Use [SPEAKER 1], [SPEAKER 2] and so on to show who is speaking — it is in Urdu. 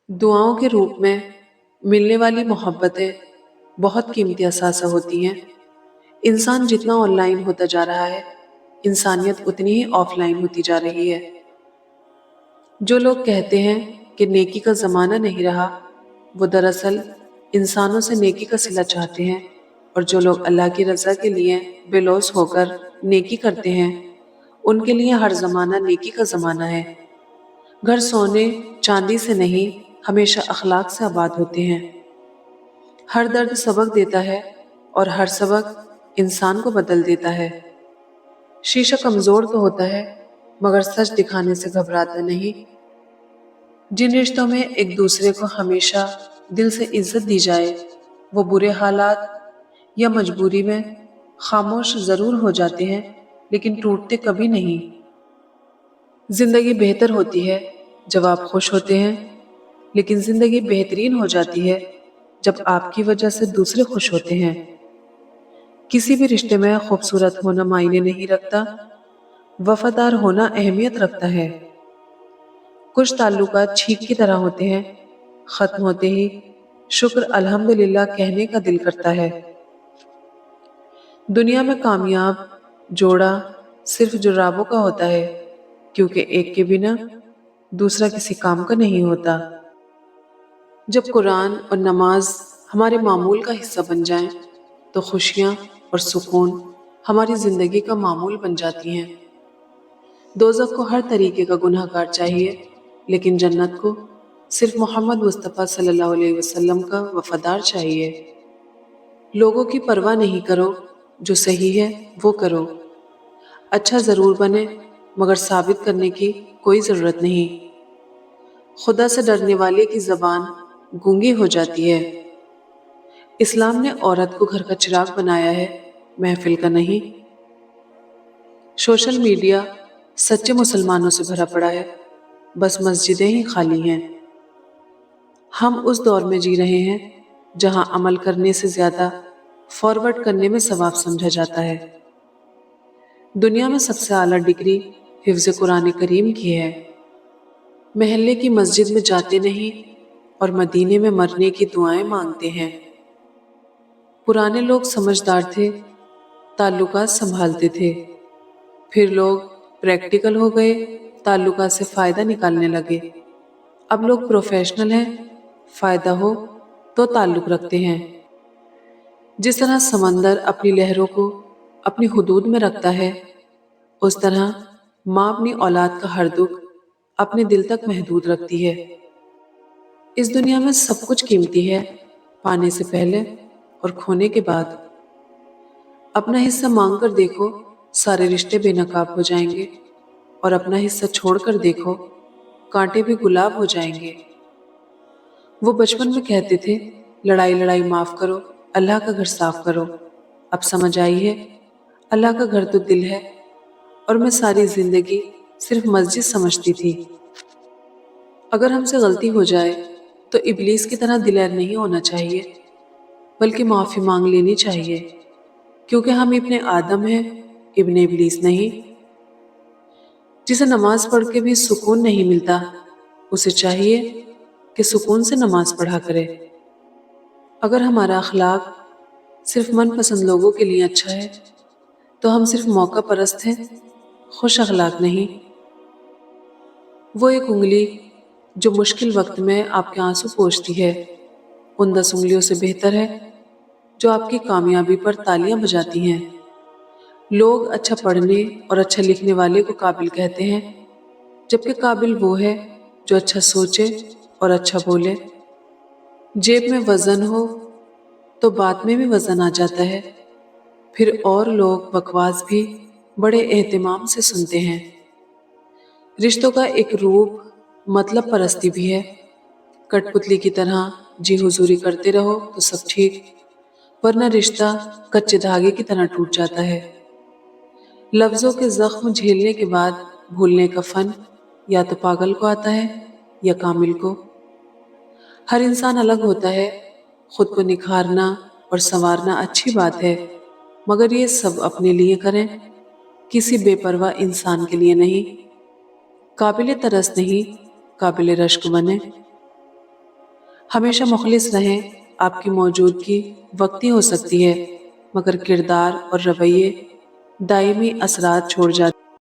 [SPEAKER 1] دعاؤں کے روپ میں ملنے والی محبتیں بہت قیمتی اثاثہ ہوتی ہیں۔ انسان جتنا آن لائن ہوتا جا رہا ہے، انسانیت اتنی ہی آف لائن ہوتی جا رہی ہے۔ جو لوگ کہتے ہیں کہ نیکی کا زمانہ نہیں رہا، وہ دراصل انسانوں سے نیکی کا صلہ چاہتے ہیں، اور جو لوگ اللہ کی رضا کے لیے بے لوث ہو کر نیکی کرتے ہیں، ان کے لیے ہر زمانہ نیکی کا زمانہ ہے۔ گھر سونے چاندی سے نہیں، ہمیشہ اخلاق سے آباد ہوتے ہیں۔ ہر درد سبق دیتا ہے، اور ہر سبق انسان کو بدل دیتا ہے۔ شیشہ کمزور تو ہوتا ہے، مگر سچ دکھانے سے گھبراتا نہیں۔ جن رشتوں میں ایک دوسرے کو ہمیشہ دل سے عزت دی جائے، وہ برے حالات یا مجبوری میں خاموش ضرور ہو جاتے ہیں، لیکن ٹوٹتے کبھی نہیں۔ زندگی بہتر ہوتی ہے جب آپ خوش ہوتے ہیں، لیکن زندگی بہترین ہو جاتی ہے جب آپ کی وجہ سے دوسرے خوش ہوتے ہیں۔ کسی بھی رشتے میں خوبصورت ہونا معنی نہیں رکھتا، وفادار ہونا اہمیت رکھتا ہے۔ کچھ تعلقات چھینک کی طرح ہوتے ہیں، ختم ہوتے ہی شکر الحمدللہ کہنے کا دل کرتا ہے۔ دنیا میں کامیاب جوڑا صرف جرابوں کا ہوتا ہے، کیونکہ ایک کے بنا دوسرا کسی کام کا نہیں ہوتا۔ جب قرآن اور نماز ہمارے معمول کا حصہ بن جائیں تو خوشیاں اور سکون ہماری زندگی کا معمول بن جاتی ہیں۔ دوزخ کو ہر طریقے کا گناہ گار چاہیے، لیکن جنت کو صرف محمد مصطفیٰ صلی اللہ علیہ وسلم کا وفادار چاہیے۔ لوگوں کی پرواہ نہیں کرو، جو صحیح ہے وہ کرو۔ اچھا ضرور بنے، مگر ثابت کرنے کی کوئی ضرورت نہیں۔ خدا سے ڈرنے والے کی زبان گونگی ہو جاتی ہے۔ اسلام نے عورت کو گھر کا چراغ بنایا ہے، محفل کا نہیں۔ سوشل میڈیا سچے مسلمانوں سے بھرا پڑا ہے، بس مسجدیں ہی خالی ہیں۔ ہم اس دور میں جی رہے ہیں جہاں عمل کرنے سے زیادہ فارورڈ کرنے میں ثواب سمجھا جاتا ہے۔ دنیا میں سب سے اعلیٰ ڈگری حفظ قرآن کریم کی ہے۔ محلے کی مسجد میں جاتے نہیں، اور مدینے میں مرنے کی دعائیں مانگتے ہیں۔ پرانے لوگ سمجھدار تھے، تعلقات سنبھالتے تھے۔ پھر لوگ پریکٹیکل ہو گئے، تعلقات سے فائدہ نکالنے لگے۔ اب لوگ پروفیشنل ہیں، فائدہ ہو تو تعلق رکھتے ہیں۔ جس طرح سمندر اپنی لہروں کو اپنی حدود میں رکھتا ہے، اس طرح ماں اپنی اولاد کا ہر دکھ اپنے دل تک محدود رکھتی ہے۔ اس دنیا میں سب کچھ قیمتی ہے، پانے سے پہلے اور کھونے کے بعد۔ اپنا حصہ مانگ کر دیکھو، سارے رشتے بے نقاب ہو جائیں گے، اور اپنا حصہ چھوڑ کر دیکھو، کانٹے بھی گلاب ہو جائیں گے۔ وہ بچپن میں کہتے تھے، لڑائی لڑائی معاف کرو، اللہ کا گھر صاف کرو۔ اب سمجھ آئی ہے، اللہ کا گھر تو دل ہے، اور میں ساری زندگی صرف مسجد سمجھتی تھی۔ اگر ہم سے غلطی ہو جائے تو ابلیس کی طرح دلیر نہیں ہونا چاہیے، بلکہ معافی مانگ لینی چاہیے، کیونکہ ہم ابن آدم ہیں، ابن ابلیس نہیں۔ جسے نماز پڑھ کے بھی سکون نہیں ملتا، اسے چاہیے کہ سکون سے نماز پڑھا کرے۔ اگر ہمارا اخلاق صرف من پسند لوگوں کے لیے اچھا ہے تو ہم صرف موقع پرست ہیں، خوش اخلاق نہیں۔ وہ ایک انگلی جو مشکل وقت میں آپ کے آنسو پوچھتی ہے، ان 10 انگلیوں سے بہتر ہے جو آپ کی کامیابی پر تالیاں بجاتی ہیں۔ لوگ اچھا پڑھنے اور اچھا لکھنے والے کو قابل کہتے ہیں، جبکہ قابل وہ ہے جو اچھا سوچے اور اچھا بولے۔ جیب میں وزن ہو تو بات میں بھی وزن آ جاتا ہے، پھر اور لوگ بکواس بھی بڑے اہتمام سے سنتے ہیں۔ رشتوں کا ایک روپ مطلب پرستی بھی ہے۔ کٹ پتلی کی طرح جی حضوری کرتے رہو تو سب ٹھیک، ورنہ رشتہ کچے دھاگے کی طرح ٹوٹ جاتا ہے۔ لفظوں کے زخم جھیلنے کے بعد بھولنے کا فن یا تو پاگل کو آتا ہے یا کامل کو۔ ہر انسان الگ ہوتا ہے، خود کو نکھارنا اور سنوارنا اچھی بات ہے، مگر یہ سب اپنے لیے کریں، کسی بے پرواہ انسان کے لیے نہیں۔ قابل ترس نہیں، قابل رشک بنے۔ ہمیشہ مخلص رہیں، آپ کی موجودگی وقتی ہو سکتی ہے مگر کردار اور رویے دائمی اثرات چھوڑ جاتے